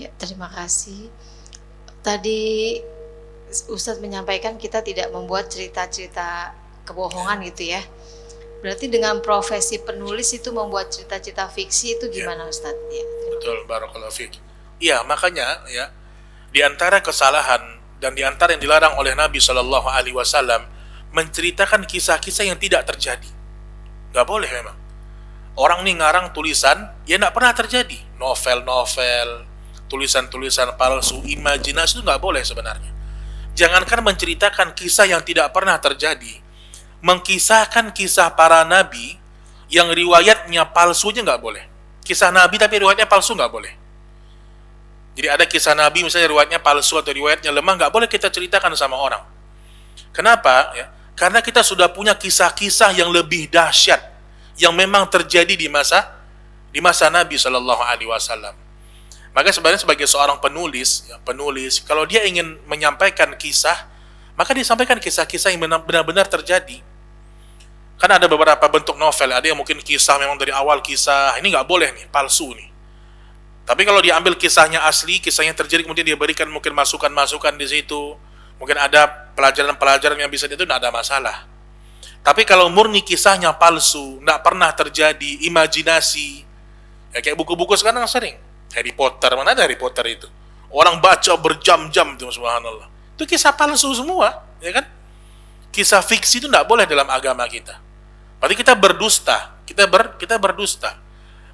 Ya, terima kasih. Tadi Ustadz menyampaikan kita tidak membuat cerita-cerita Ya, kebohongan gitu ya. Berarti dengan profesi penulis itu membuat cerita-cerita fiksi itu ya, gimana Ustadz? Ya, terima betul, kasih. barakallahu fiik. Iya, makanya ya, di antara kesalahan dan di antara yang dilarang oleh Nabi Shallallahu Alaihi Wasallam menceritakan kisah-kisah yang tidak terjadi. Nggak boleh memang. Orang nih ngarang tulisan, ya nggak pernah terjadi. Novel-novel, tulisan-tulisan palsu, imajinasi itu nggak boleh sebenarnya. Jangankan menceritakan kisah yang tidak pernah terjadi, mengkisahkan kisah para nabi yang riwayatnya palsunya nggak boleh. Kisah nabi tapi riwayatnya palsu nggak boleh. Jadi ada kisah nabi misalnya riwayatnya palsu atau riwayatnya lemah, nggak boleh kita ceritakan sama orang. Kenapa? Ya, karena kita sudah punya kisah-kisah yang lebih dahsyat yang memang terjadi di masa Nabi Shallallahu Alaihi Wasallam. Maka sebenarnya sebagai seorang penulis, ya, penulis kalau dia ingin menyampaikan kisah, maka disampaikan kisah-kisah yang benar-benar terjadi. Kan ada beberapa bentuk novel, ada yang mungkin kisah memang dari awal kisah, ini nggak boleh nih, palsu nih. Tapi kalau diambil kisahnya asli, kisahnya terjadi, kemudian dia berikan mungkin masukan-masukan di situ, mungkin ada pelajaran-pelajaran yang bisa itu tidak ada masalah. Tapi kalau murni kisahnya palsu, nggak pernah terjadi, imajinasi, ya kayak buku-buku sekarang sering. Harry Potter, mana ada Harry Potter itu? Orang baca berjam-jam itu, subhanallah. Itu kisah palsu semua, ya kan? Kisah fiksi itu nggak boleh dalam agama kita. Berarti kita berdusta, kita berdusta.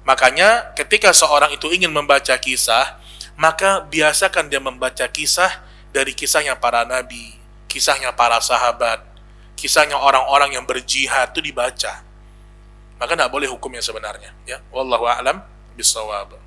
Makanya ketika seorang itu ingin membaca kisah, maka biasakan dia membaca kisah dari kisahnya para nabi, kisahnya para sahabat, kisahnya orang-orang yang berjihad itu dibaca. Maka tidak boleh hukumnya sebenarnya. Ya, wallahu a'lam bisawab.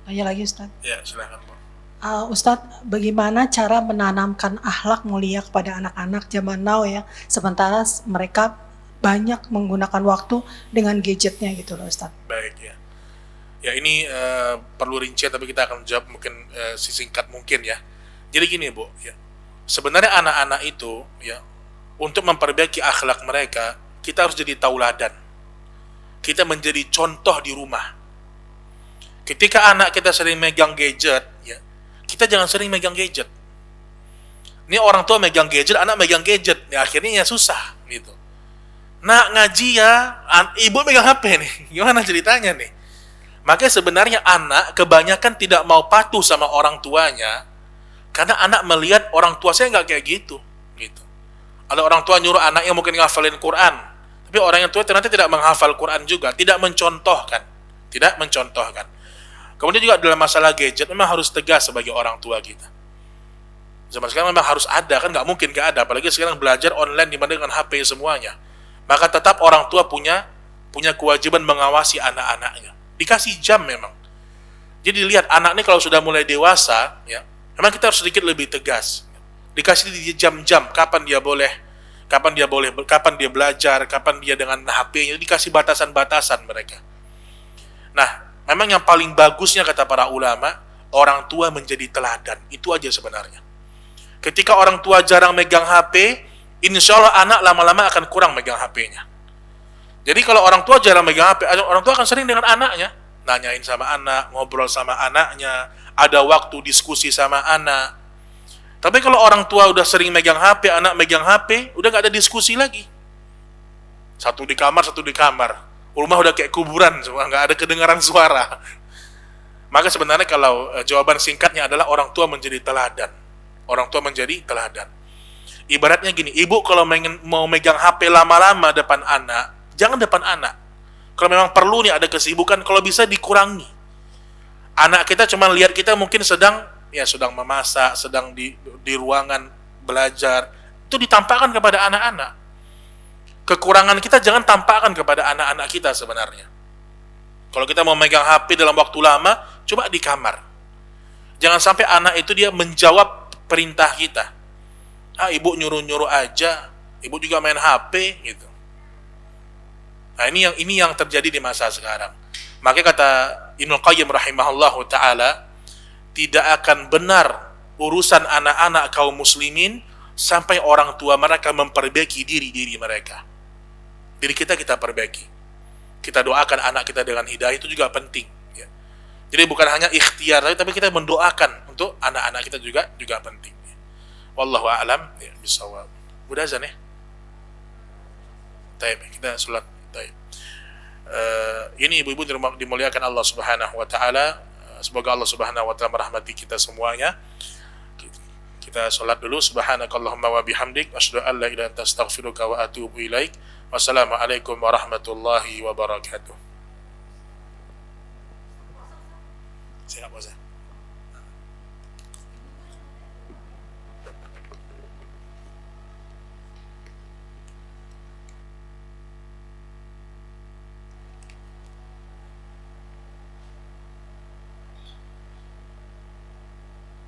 Tanya lagi Ustadz. Ya, silakan Bu. Ustadz, bagaimana cara menanamkan akhlak mulia kepada anak-anak zaman now ya, sementara mereka banyak menggunakan waktu dengan gadgetnya gitu loh Ustadz. Baik ya. Ya ini perlu rincian tapi kita akan jawab mungkin sesingkat mungkin ya. Jadi gini Bu, ya. Sebenarnya anak-anak itu ya untuk memperbaiki akhlak mereka, kita harus jadi tauladan. Kita menjadi contoh di rumah. Ketika anak kita sering megang gadget, ya, kita jangan sering megang gadget. Ini orang tua megang gadget, anak megang gadget, ya akhirnya ya susah gitu. Nak ngaji ya, ibu megang HP nih, gimana ceritanya nih? Makanya sebenarnya anak kebanyakan tidak mau patuh sama orang tuanya, karena anak melihat orang tua saya nggak kayak gitu. Ada orang tua nyuruh anaknya mungkin ngafalin Quran, tapi orang yang tua ternyata tidak menghafal Quran juga, tidak mencontohkan. Kemudian juga dalam masalah gadget memang harus tegas sebagai orang tua kita. Zaman sekarang memang harus ada, kan nggak mungkin nggak ada, apalagi sekarang belajar online dimana dengan HP semuanya. Maka tetap orang tua punya kewajiban mengawasi anak-anaknya. Dikasih jam memang. Jadi lihat anak ini kalau sudah mulai dewasa, ya, memang kita harus sedikit lebih tegas. Dikasih jam-jam kapan dia belajar, kapan dia dengan HP-nya, dikasih batasan-batasan mereka. Nah, memang yang paling bagusnya kata para ulama, orang tua menjadi teladan. Itu aja sebenarnya. Ketika orang tua jarang megang HP, insya Allah anak lama-lama akan kurang megang HP-nya. Jadi kalau orang tua jarang megang HP, orang tua akan sering dengan anaknya, nanyain sama anak, ngobrol sama anaknya, ada waktu diskusi sama anak. Tapi kalau orang tua udah sering megang HP, anak megang HP, udah gak ada diskusi lagi. Satu di kamar, rumah udah kayak kuburan, semua nggak ada kedengaran suara. Maka sebenarnya kalau jawaban singkatnya adalah orang tua menjadi teladan. Ibaratnya gini, ibu kalau mau megang HP lama-lama depan anak, jangan depan anak. Kalau memang perlu nih ada kesibukan, kalau bisa dikurangi. Anak kita cuma lihat kita mungkin sedang memasak, sedang di ruangan belajar, itu ditampakkan kepada anak-anak. Kekurangan kita jangan tampakkan kepada anak-anak kita sebenarnya. Kalau kita mau megang HP dalam waktu lama, coba di kamar. Jangan sampai anak itu dia menjawab perintah kita. Ibu nyuruh-nyuruh aja, ibu juga main HP gitu. Nah, ini yang terjadi di masa sekarang. Makanya kata Ibnu Qayyim rahimahullahu taala, tidak akan benar urusan anak-anak kaum muslimin sampai orang tua mereka memperbaiki diri mereka. Diri kita perbaiki. Kita doakan anak kita dengan hidayah, itu juga penting. Ya. Jadi bukan hanya ikhtiar, tapi kita mendoakan untuk anak-anak kita juga penting. Ya. Wallahu a'lam. Ya, bisawab. Udah azan ya? Taib, kita sholat. Taib. Ini ibu-ibu dimuliakan Allah Subhanahu Wa Taala. Semoga Allah Subhanahu Wa Taala merahmati kita semuanya. Kita sholat dulu. Subhanakallahumma wa bihamdik, asyhadu an la ilaha illa anta, astaghfiruka wa atubu ilaik. Wassalamualaikum warahmatullahi wabarakatuh. Siap, Ustaz.